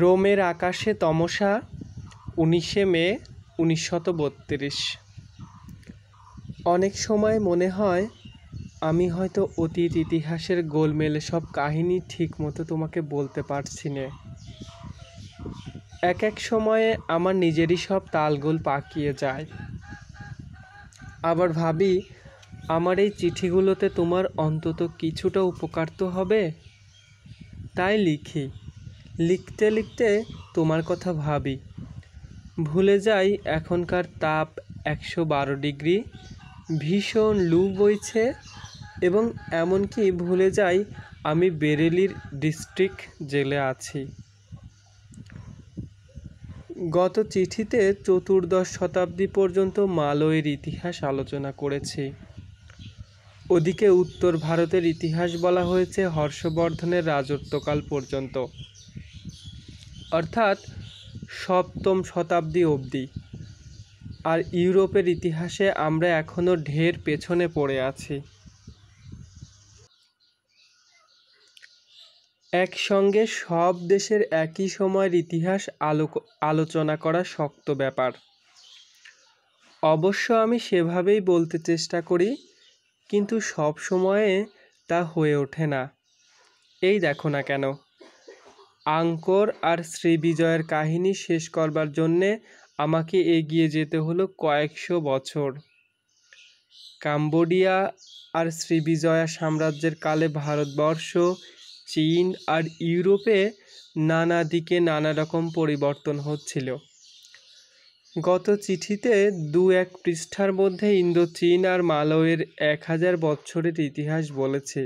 রোমের আকাশে তমসা, 19শে মে 1932। অনেক সময় মনে হয় আমি হয়তো অতীত ইতিহাসের গোলমেলে সব কাহিনী ঠিকমতো তোমাকে বলতে পারছি না। এক এক সময়ে আমার নিজেরই সব তালগোল পাকিয়ে যায়। আবার ভাবি আমার এই চিঠিগুলোতে তোমার অন্তত কিছুটা উপকার তো হবে। তাই লিখি। লিখতে লিখতে তোমার কথা ভাবি। ভুলে যাই এখনকার তাপ 112 ডিগ্রি, ভীষণ লু বইছে, এবং এমনকি ভুলে যাই আমি বেরেলির ডিস্ট্রিক্ট জেলে আছি। গত চিঠিতে 14 শতাব্দী পর্যন্ত মালয়ের ইতিহাস আলোচনা করেছি। ওদিকে উত্তর ভারতের ইতিহাস বলা হয়েছে হর্ষবর্ধনের রাজত্বকাল পর্যন্ত, অর্থাৎ 7ম শতাব্দী অবধি। আর ইউরোপের ইতিহাসে আমরা এখনও ঢের পেছনে পড়ে আছি। একসঙ্গে সব দেশের একই সময়ের ইতিহাস আলোচনা করা শক্ত ব্যাপার। অবশ্য আমি সেভাবেই বলতে চেষ্টা করি, কিন্তু সব সময়ে তা হয়ে ওঠে না। এই দেখো না কেন, আঙ্কোর আর শ্রীবিজয়ের কাহিনী শেষ করবার জন্যে আমাকে এগিয়ে যেতে হলো কয়েকশো বছর। কাম্বোডিয়া আর শ্রীবিজয়া সাম্রাজ্যের কালে ভারতবর্ষ, চীন আর ইউরোপে নানা দিকে নানা রকম পরিবর্তন হচ্ছিল। গত চিঠিতে 2-1 পৃষ্ঠার মধ্যে ইন্দো-চীন আর মালয়ের 1000 বছরের ইতিহাস বলেছে।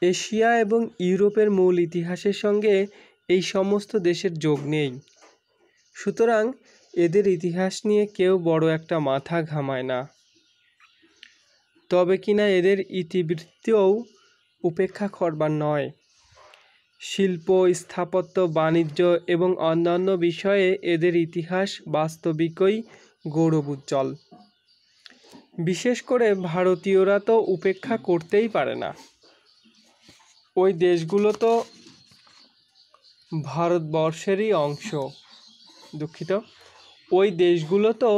এশিয়া এবং ইউরোপের মূল ইতিহাসের সঙ্গে এই সমস্ত দেশের যোগ নেই। সুতরাং এদের ইতিহাস নিয়ে কেউ বড় একটা মাথা ঘামায় না। তবে কিনা এদের ইতিবৃত্তিও উপেক্ষা করবার নয়। শিল্প, স্থাপত্য, বাণিজ্য এবং অন্যান্য বিষয়ে এদের ইতিহাস বাস্তবিকই গৌরবোজ্জ্বল। বিশেষ করে ভারতীয়রা তো উপেক্ষা করতেই পারে না। ওই দেশগুলো তো ভারতবর্ষেরই অংশ। ওই দেশগুলো তো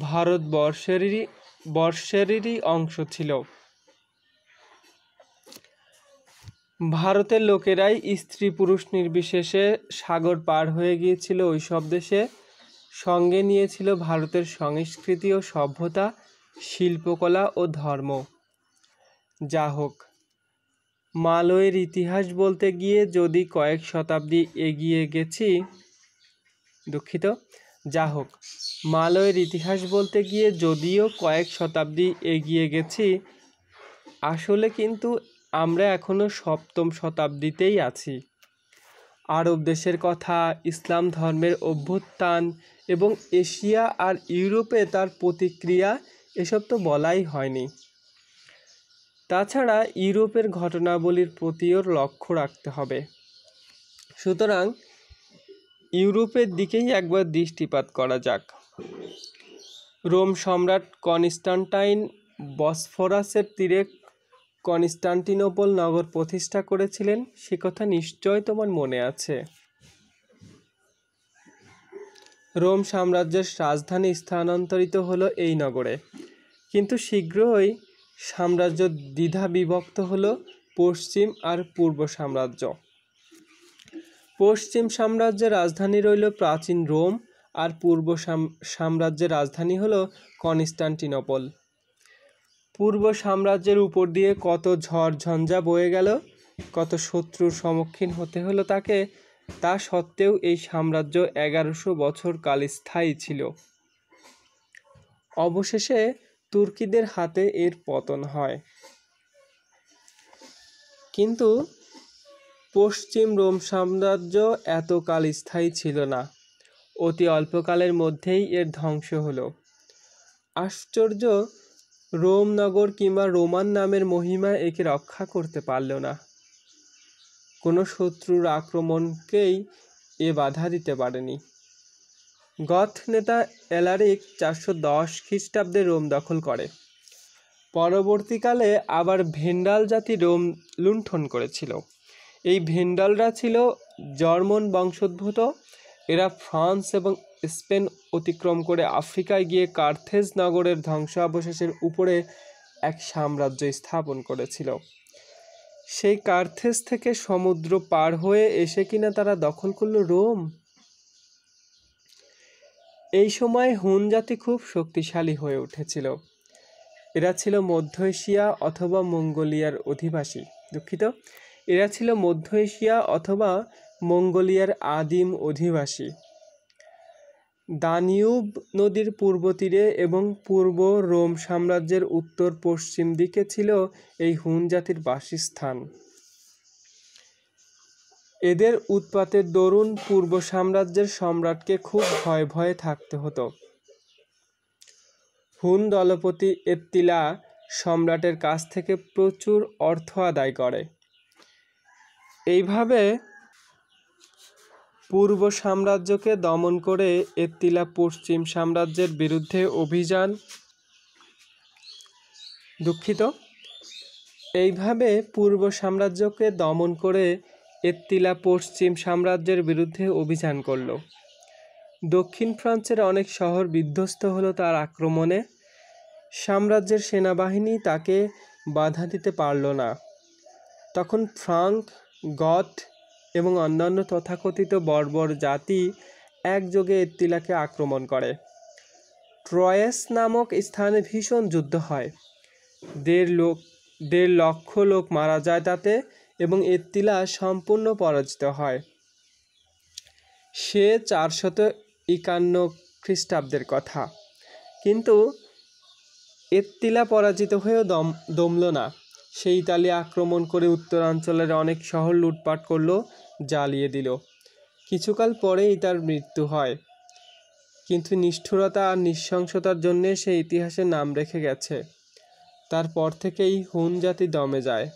ভারতবর্ষেরই অংশ ছিল। ভারতের লোকেরাই স্ত্রী পুরুষ নির্বিশেষে সাগর পার হয়ে গিয়েছিল ওই সব দেশে, সঙ্গে নিয়েছিল ভারতের সংস্কৃতি ও সভ্যতা, শিল্পকলা ও ধর্ম। যা হোক, মালয়ের ইতিহাস বলতে গিয়ে যদি কয়েক শতাব্দী এগিয়ে গেছি মালয়ের ইতিহাস বলতে গিয়ে যদিও কয়েক শতাব্দী এগিয়ে গেছি, আসলে কিন্তু আমরা এখনও 7ম শতাব্দীতেই আছি। আরব দেশের কথা, ইসলাম ধর্মের অভ্যুত্থান এবং এশিয়া আর ইউরোপে তার প্রতিক্রিয়া, এসব তো বলাই হয়নি। তাছাড়া ইউরোপের ঘটনাবলীর প্রতিও লক্ষ্য রাখতে হবে। সুতরাং ইউরোপের দিকেই একবার দৃষ্টিপাত করা যাক। রোম সম্রাট কনস্টান্টাইন বসফরাসের তীরে কনস্টান্টিনোপল নগর প্রতিষ্ঠা করেছিলেন, সে কথা নিশ্চয় তোমার মনে আছে। রোম সাম্রাজ্যের রাজধানী স্থানান্তরিত হলো এই নগরে, কিন্তু শীঘ্রই সাম্রাজ্য দ্বিধা বিভক্ত হলো পশ্চিম আর পূর্ব সাম্রাজ্য। পশ্চিম সাম্রাজ্যের রাজধানী রইল প্রাচীন রোম, আর পূর্ব সাম্রাজ্যের রাজধানী হলো কনস্টান্টিনোপল। পূর্ব সাম্রাজ্যের উপর দিয়ে কত ঝড় ঝঞ্ঝা বয়ে গেল, কত শত্রুর সম্মুখীন হতে হলো তাকে, তা সত্ত্বেও এই সাম্রাজ্য 1100 বছর কাল স্থায়ী ছিল। অবশেষে তুর্কিদের হাতে এর পতন হয়। কিন্তু পশ্চিম রোম সাম্রাজ্য এতকাল স্থায়ী ছিল না। অতি অল্পকালের মধ্যেই এর ধ্বংস হলো। আশ্চর্য, রোম নগর কিংবা রোমান নামের মহিমা একে রক্ষা করতে পারল না। কোনো শত্রুর আক্রমণকেই এ বাধা দিতে পারেনি। গথ নেতা এলারিক 410 খ্রিস্টাব্দে রোম দখল করে। পরবর্তীকালে আবার ভেন্ডাল জাতি রোম লুণ্ঠন করেছিল। এই ভেন্ডালরা ছিল জার্মান বংশোদ্ভূত। এরা ফ্রান্স এবং স্পেন অতিক্রম করে আফ্রিকায় গিয়ে কার্থেজ নগরের ধ্বংসাবশেষের উপরে এক সাম্রাজ্য স্থাপন করেছিল। সেই কার্থেজ থেকে সমুদ্র পার হয়ে এসে কিনা তারা দখল করল রোম। এই সময় হুন জাতি খুব শক্তিশালী হয়ে উঠেছিল। এরা ছিল মধ্য এশিয়া অথবা মঙ্গোলিয়ার অধিবাসী। এরা ছিল মধ্য এশিয়া অথবা মঙ্গোলিয়ার আদিম অধিবাসী। দানিউব নদীর পূর্ব তীরে এবং পূর্ব রোম সাম্রাজ্যের উত্তর পশ্চিম দিকে ছিল এই হুন জাতির বাসস্থান। এদের উৎপাতের দরুন পূর্ব সাম্রাজ্যের সম্রাটকে খুব ভয়ে ভয়ে থাকতে হতো। হুন দলপতি এত্তিলা সম্রাটের কাছ থেকে প্রচুর অর্থ আদায় করে। এইভাবে পূর্ব সাম্রাজ্যকে দমন করে এত্তিলা পশ্চিম সাম্রাজ্যের বিরুদ্ধে এইভাবে পূর্ব সাম্রাজ্যকে দমন করে এত্তিলা পশ্চিম সাম্রাজ্যের বিরুদ্ধে অভিযান করল। দক্ষিণ ফ্রান্সের অনেক শহর বিধ্বস্ত হলো তার আক্রমণে। সাম্রাজ্যের সেনাবাহিনী তাকে বাধা দিতে পারল না। তখন ফ্রাঙ্ক, গথ এবং অন্যান্য তথাকথিত বর্বর জাতি একযোগে এত্তিলাকে আক্রমণ করে। ট্রয়েস নামক স্থানে ভীষণ যুদ্ধ হয়। 1.5 লক্ষ লোক মারা যায় তাতে, এবং এত্তিলা সম্পূর্ণ পরাজিত হয়। সে 451 খ্রিস্টাব্দের কথা। কিন্তু এত্তিলা পরাজিত হয়েও দমল না। সে ইতালি আক্রমণ করে উত্তরাঞ্চলের অনেক শহর লুটপাট করল, জ্বালিয়ে দিল। কিছুকাল পরেই তার মৃত্যু হয়। কিন্তু নিষ্ঠুরতা আর নৃশংসতার জন্যে সে ইতিহাসে নাম রেখে গেছে। তারপর থেকেই হুন জাতি দমে যায়।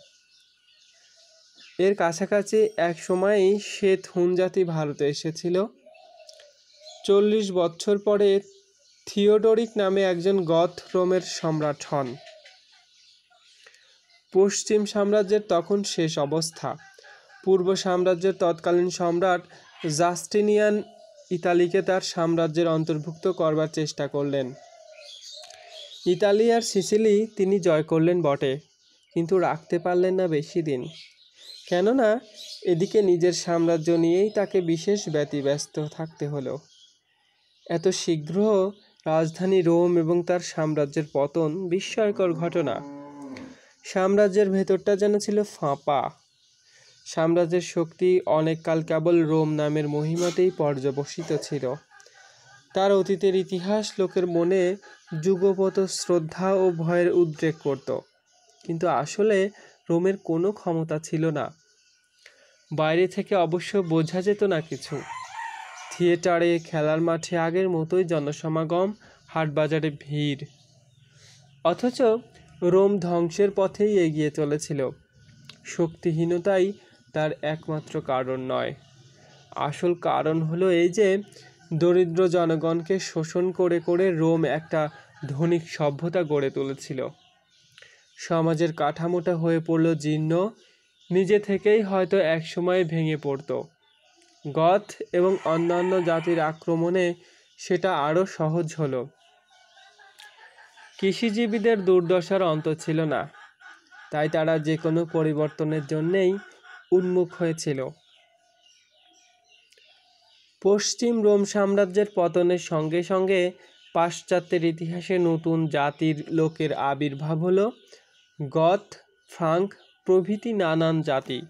এর কাছাকাছি এক সময়েই শ্বেত হুন জাতি ভারতে এসেছিল। 40 বছর পরে থিওডোরিক নামে একজন গথ রোমের সম্রাট হন। পশ্চিম সাম্রাজ্যের তখন শেষ অবস্থা। পূর্ব সাম্রাজ্যের তৎকালীন সম্রাট জাস্টিনিয়ান ইতালিকে তার সাম্রাজ্যের অন্তর্ভুক্ত করবার চেষ্টা করলেন। ইতালি আর সিসিলি তিনি জয় করলেন বটে, কিন্তু রাখতে পারলেন না বেশি দিন। কেননা এদিকে নিজের সাম্রাজ্য নিয়েই তাকে বিশেষ ব্যতিব্যস্ত থাকতে হলো। এত শীঘ্র রাজধানী রোম এবং তার সাম্রাজ্যের পতন বিস্ময়কর ঘটনা। সাম্রাজ্যের ভেতরটা যেন ছিল ফাঁপা। সাম্রাজ্যের শক্তি অনেককাল কেবল রোম নামের মহিমাতেই পর্যবসিত ছিল। তার অতীতের ইতিহাস লোকের মনে যুগপৎ শ্রদ্ধা ও ভয়ের উদ্রেক করত। কিন্তু আসলে রোমের কোনো ক্ষমতা ছিল না। বাইরে থেকে অবশ্য বোঝা যেত না কিছু। থিয়েটারে, খেলার মাঠে আগের মতোই জনসমাগম, হাটবাজারে ভিড়। অথচ রোম ধ্বংসের পথেই এগিয়ে চলেছিল। শক্তিহীনতাই তার একমাত্র কারণ নয়। আসল কারণ হলো এই যে দরিদ্র জনগণকে শোষণ করে করে রোম একটা ধনিক সভ্যতা গড়ে তুলেছিল। সমাজের কাঠামোটা হয়ে পড়ল জীর্ণ, নিজে থেকেই হয়তো একসময় ভেঙে পড়ত। গথ এবং অন্যান্য জাতির আক্রমণে সেটা আরও সহজ হলো। কৃষিজীবীদের দুর্দশার অন্ত ছিল না, তাই তারা যে কোনো পরিবর্তনের জন্যেই উন্মুখ হয়েছিল। পশ্চিম রোম সাম্রাজ্যের পতনের সঙ্গে সঙ্গে পাশ্চাত্যের ইতিহাসে নতুন জাতির লোকের আবির্ভাব হলো। গথ, ফ্রাঙ্ক প্রভৃতি নানান জাতি।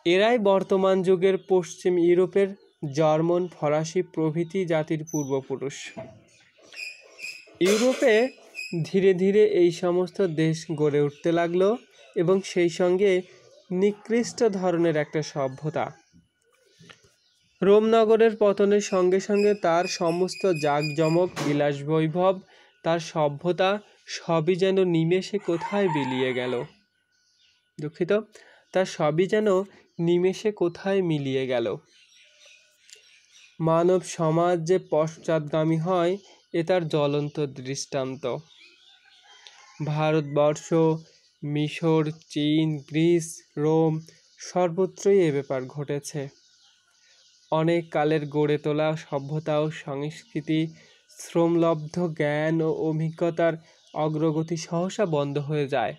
এরাই বর্তমান যুগের পশ্চিম ইউরোপের জার্মান, ফরাসি প্রভৃতি জাতির পূর্বপুরুষ। ইউরোপে ধীরে ধীরে এই সমস্ত দেশ গড়ে উঠতে লাগলো এবং সেই সঙ্গে নিকৃষ্ট ধরনের একটা সভ্যতা। রোম নগরের পতনের সঙ্গে সঙ্গে তার সমস্ত জাঁকজমক, বিলাসবৈভব, তার সভ্যতা সবই যেন নিমেষে কোথায় বিলিয়ে গেল। তার সবই যেন নিমেষে কোথায় মিলিয়ে গেল। মানব সমাজ যে পশ্চাৎগামী হয় এ তার জ্বলন্ত দৃষ্টান্ত। ভারতবর্ষ, মিশর, চীন, গ্রিস, রোম সর্বত্রই এ ব্যাপার ঘটেছে। অনেক কালের গড়ে তোলা সভ্যতা ও সংস্কৃতি, শ্রমলব্ধ জ্ঞান ও অভিজ্ঞতার অগ্রগতি সহসা বন্ধ হয়ে যায়।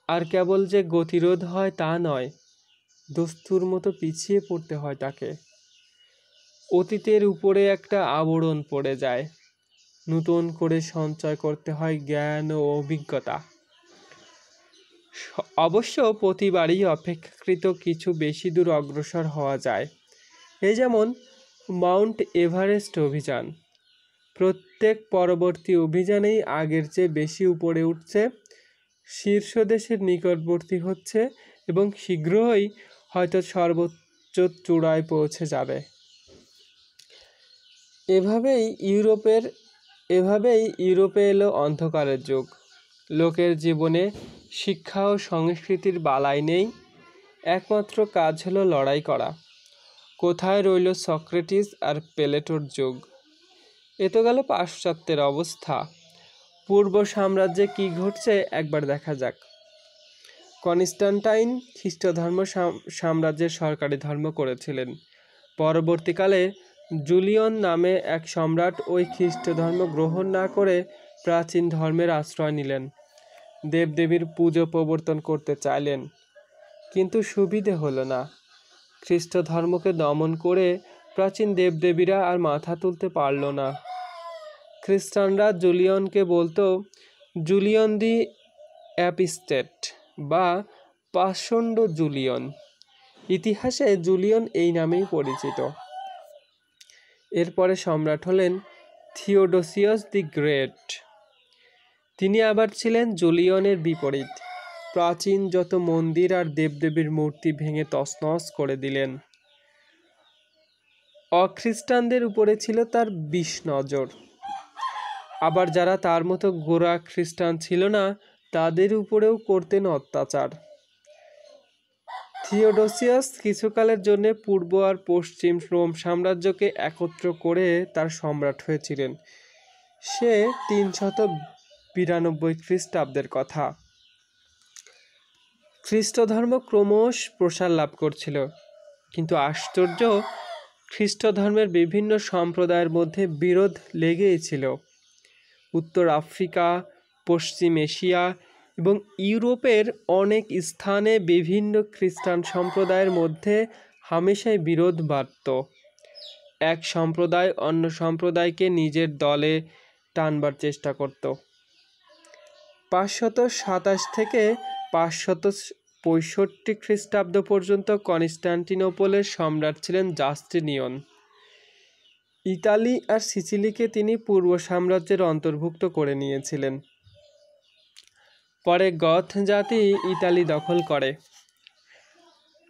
আর কেবল যে গতিরোধ হয় তা নয়, দস্তুর মতো পিছিয়ে পড়তে হয় তাকে। অতীতের উপরে একটা আবরণ পড়ে যায়, নতুন করে সঞ্চয় করতে হয় জ্ঞান ও অভিজ্ঞতা। অবশ্য প্রতিবারই অপেক্ষাকৃত কিছু বেশি দূর অগ্রসর হওয়া যায়। এই যেমন মাউন্ট এভারেস্ট অভিযান। প্রত্যেক পরবর্তী অভিযানেই আগের চেয়ে বেশি উপরে উঠছে, শীর্ষ দেশের নিকটবর্তী হচ্ছে এবং শীঘ্রই হয়তো সর্বোচ্চ চূড়ায় পৌঁছে যাবে। এভাবেই ইউরোপে এলো অন্ধকারের যুগ। লোকের জীবনে শিক্ষা ও সংস্কৃতির বালাই নেই, একমাত্র কাজ হলো লড়াই করা। কোথায় রইল সক্রেটিস আর প্লেটোর যুগ? এ তো গেল পাশ্চাত্যের অবস্থা। পূর্ব সাম্রাজ্যে কি ঘটছে একবার দেখা যাক। কনস্টান্টাইন খ্রিস্টধর্ম সাম্রাজ্যের সরকারি ধর্ম করেছিলেন। পরবর্তীকালে জুলিয়ন নামে এক সম্রাট ওই খ্রিস্টধর্ম গ্রহণ না করে প্রাচীন ধর্মের আশ্রয় নিলেন। দেবদেবীর পুজো প্রবর্তন করতে চাইলেন, কিন্তু সুবিধে হলো না। খ্রিস্ট ধর্মকে দমন করে প্রাচীন দেবদেবীরা আর মাথা তুলতে পারল না। খ্রিস্টানরা জুলিয়নকে বলতো জুলিয়ন দি অ্যাপিস্টেট বা পাষণ্ড জুলিয়ন। ইতিহাসে জুলিয়ন এই নামেই পরিচিত। এরপরে সম্রাট হলেন থিওডোসিয়াস দি গ্রেট। তিনি আবার ছিলেন জুলিয়নের বিপরীত। প্রাচীন যত মন্দির আর দেবদেবীর মূর্তি ভেঙে তছনছ করে দিলেন। অখ্রিস্টানদের উপরে ছিল তার বিষ নজর। আবার যারা তার মতো গোঁড়া খ্রিস্টান ছিল না, তাদের উপরেও করতেন অত্যাচার। থিওডোসিয়াস কিছুকালের জন্য পূর্ব আর পশ্চিম রোম সাম্রাজ্যকে একত্র করে তার সম্রাট হয়েছিলেন। সে 392 খ্রিস্টাব্দের কথা। খ্রিস্ট ধর্ম ক্রমশ প্রসার লাভ করছিল, কিন্তু আশ্চর্য, খ্রিস্ট ধর্মের বিভিন্ন সম্প্রদায়ের মধ্যে বিরোধ লেগেই ছিল। উত্তর আফ্রিকা, পশ্চিম এশিয়া এবং ইউরোপের অনেক স্থানে বিভিন্ন খ্রিস্টান সম্প্রদায়ের মধ্যে হামেশাই বিরোধ বাড়ত। এক সম্প্রদায় অন্য সম্প্রদায়কে নিজের দলে টানবার চেষ্টা করত। 527 থেকে 565 খ্রিস্টাব্দ পর্যন্ত কনস্টান্টিনোপলের সম্রাট ছিলেন জাস্টিনিয়ন। ইতালি আর সিসিলিকে তিনি পূর্ব সাম্রাজ্যের অন্তর্ভুক্ত করে নিয়েছিলেন। পরে গথ জাতি ইতালি দখল করে।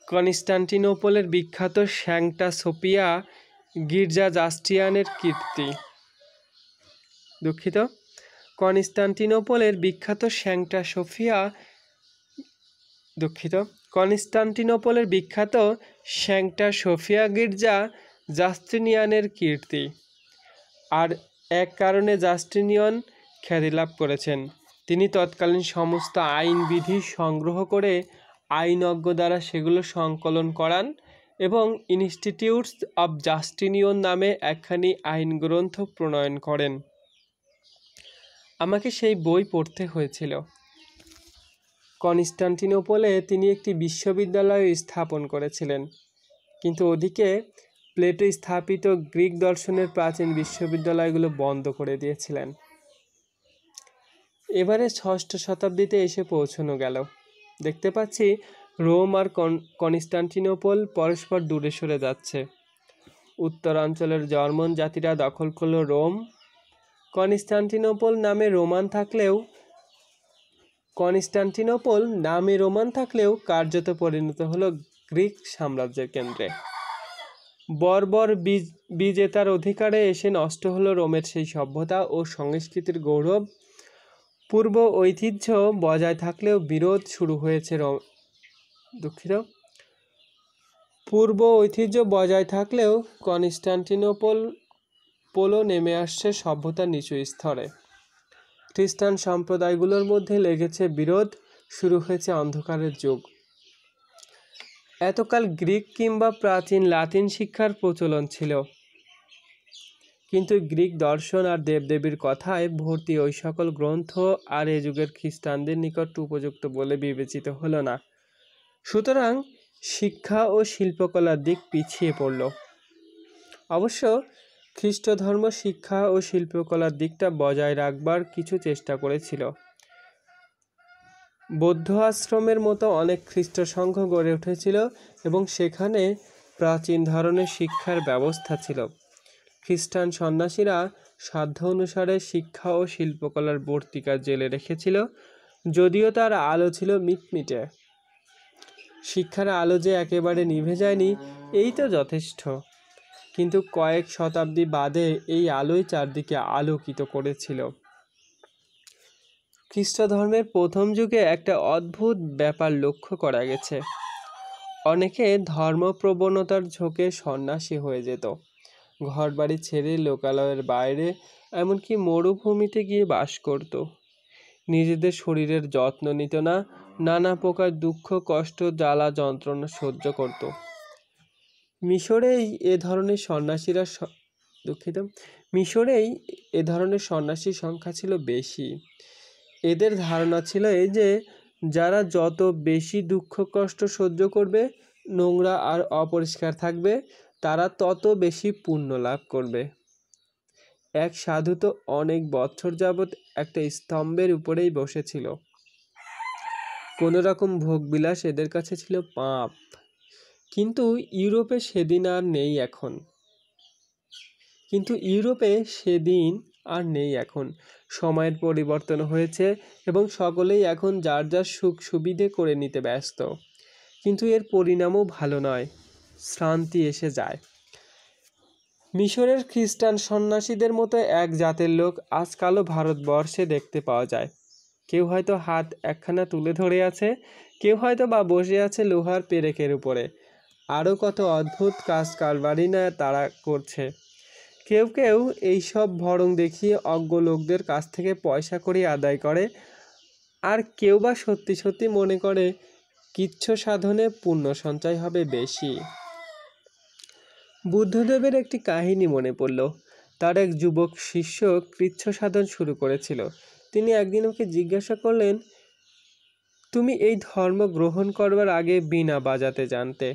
কনস্টান্টিনোপলের বিখ্যাত স্যাংটা সোফিয়া গির্জা জাস্টিয়ানের কীর্তি। কনস্টান্টিনোপলের বিখ্যাত স্যাংটা সোফিয়া গির্জা জাস্টিনিয়ানের কীর্তি। আর এক কারণে জাস্টিনিয়ন খ্যাতি লাভ করেছেন। তিনি তৎকালীন সমস্ত আইন বিধি সংগ্রহ করে আইনজ্ঞ দ্বারা সেগুলো সংকলন করান এবং ইনস্টিটিউটস অব জাস্টিনিয়ন নামে একখানি আইন গ্রন্থ প্রণয়ন করেন। আমাকে সেই বই পড়তে হয়েছিল। কনস্টান্টিনোপলে তিনি একটি বিশ্ববিদ্যালয় স্থাপন করেছিলেন, কিন্তু ওদিকে প্লেটো স্থাপিত গ্রিক দর্শনের প্রাচীন বিশ্ববিদ্যালয়গুলো বন্ধ করে দিয়েছিলেন। এবারে 6ষ্ঠ শতাব্দীতে এসে পৌঁছানো গেল। দেখতে পাচ্ছি রোম আর কনস্টান্টিনোপল পরস্পর দূরে সরে যাচ্ছে। উত্তরাঞ্চলের জার্মান জাতিরা দখল করল রোম। কনস্টান্টিনোপল নামে রোমান থাকলেও কার্যত পরিণত হলো গ্রিক সাম্রাজ্যের কেন্দ্রে। বর্বর বিজেতার অধিকারে এসে নষ্ট হলো রোমের সেই সভ্যতা ও সংস্কৃতির গৌরব। পূর্ব ঐতিহ্য বজায় থাকলেও বিরোধ শুরু হয়েছে কনস্টান্টিনোপলও নেমে আসছে সভ্যতার নিচু স্তরে। খ্রিস্টান সম্প্রদায়গুলোর মধ্যে লেগেছে বিরোধ, শুরু হয়েছে অন্ধকারের যুগ। এতকাল গ্রিক কিংবা প্রাচীন লাতিন শিক্ষার প্রচলন ছিল, কিন্তু গ্রিক দর্শন আর দেবদেবীর কথায় ভর্তি ওই সকল গ্রন্থ আর এ যুগের খ্রিস্টানদের নিকট উপযুক্ত বলে বিবেচিত হলো না। সুতরাং শিক্ষা ও শিল্পকলার দিক পিছিয়ে পড়ল। অবশ্য খ্রিস্ট ধর্ম শিক্ষা ও শিল্পকলার দিকটা বজায় রাখবার কিছু চেষ্টা করেছিল। বৌদ্ধ আশ্রমের মতো অনেক খ্রিস্ট সংঘ গড়ে উঠেছিল এবং সেখানে প্রাচীন ধরনের শিক্ষার ব্যবস্থা ছিল। খ্রিস্টান সন্ন্যাসীরা সাধ্য অনুসারে শিক্ষা ও শিল্পকলার বর্তিকা জেলে রেখেছিল, যদিও তার আলো ছিল মিটমিটে। শিক্ষার আলো যে একেবারে নিভে যায়নি এই তো যথেষ্ট, কিন্তু কয়েক শতাব্দী বাদে এই আলোই চারদিকে আলোকিত করেছিল। খ্রিস্ট ধর্মের প্রথম যুগে একটা অদ্ভুত ব্যাপার লক্ষ্য করা গেছে। অনেকে ধর্মপ্রবণতার ঝোঁকে সন্ন্যাসী হয়ে যেত, ঘরবাড়ি ছেড়ে লোকালয়ের বাইরে, এমনকি মরুভূমিতে গিয়ে বাস করত। নিজেদের শরীরের যত্ন নিত না, নানা প্রকার দুঃখ কষ্ট জ্বালা যন্ত্রণা সহ্য করত। মিশরেই এ ধরনের সন্ন্যাসীর সংখ্যা ছিল বেশি। এদের ধারণা ছিল এই যে, যারা যত বেশি দুঃখ কষ্ট সহ্য করবে, নোংরা আর অপরিষ্কার থাকবে, তারা তত বেশি পুণ্য লাভ করবে। এক সাধু তো অনেক বছর যাবৎ একটা স্তম্ভের উপরেই বসেছিল। কোনো রকম ভোগবিলাস এদের কাছে ছিল পাপ। কিন্তু ইউরোপে সেদিন আর নেই এখন। সময়ের পরিবর্তন হয়েছে এবং সকলেই এখন যার যার সুখ সুবিধে করে নিতে ব্যস্ত। কিন্তু এর পরিণামও ভালো নয়, শ্রান্তি এসে যায়। মিশরের খ্রিস্টান সন্ন্যাসীদের মতো এক জাতের লোক আজকালও ভারতবর্ষে দেখতে পাওয়া যায়। কেউ হয়তো হাত একখানা তুলে ধরে আছে, কেউ হয়তো বা বসে আছে লোহার পেরেকের উপরে। আরও কত অদ্ভুত কাজ কারবারই না তারা করছে। কেউ কেউ এইসব ভড়ং দেখিয়ে অজ্ঞ লোকদের কাছ থেকে পয়সা কড়ি আদায় করে, আর কেউ বা সত্যি সত্যি মনে করে কৃচ্ছ সাধনে পুণ্য সঞ্চয় হবে বেশি। বুদ্ধদেবের একটি কাহিনী মনে পড়ল। তার এক যুবক শিষ্য কৃচ্ছ সাধন শুরু করেছিল। তিনি একদিন ওকে জিজ্ঞাসা করলেন, তুমি এই ধর্ম গ্রহণ করবার আগে বীণা বাজাতে জানতে?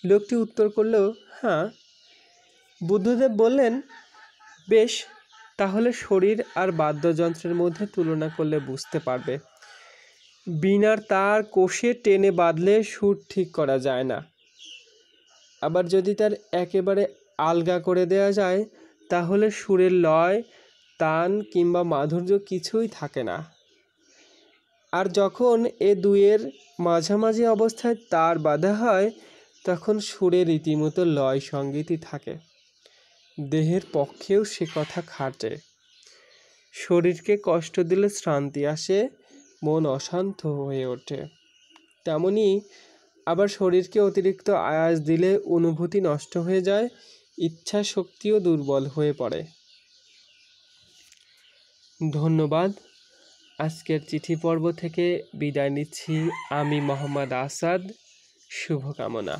লোকটি উত্তর করল, হ্যাঁ। বুদ্ধদেব বললেন, বেশ, তাহলে শরীর আর বাদ্যযন্ত্রের মধ্যে তুলনা করলে বুঝতে পারবে। বীণার তার কষে টেনে বাঁধলে সুর ঠিক করা যায় না, আবার যদি তার একেবারে আলগা করে দেয়া যায় তাহলে সুরের লয় তান কিংবা মাধুর্য কিছুই থাকে না। আর যখন এ দুয়ের মাঝামাঝি অবস্থায় তার বাঁধা হয় তখন সুরে রীতিমতো লয় সঙ্গীতই থাকে। দেহের পক্ষেও সে কথা খাটে। শরীরকে কষ্ট দিলে শ্রান্তি আসে, মন অশান্ত হয়ে ওঠে। তেমনি আবার শরীরকে অতিরিক্ত আয়াস দিলে অনুভূতি নষ্ট হয়ে যায়, ইচ্ছা শক্তিও দুর্বল হয়ে পড়ে। ধন্যবাদ। আজকের চিঠি পর্ব থেকে বিদায় নিচ্ছি আমি মোহাম্মদ আসাদ। শুভকামনা।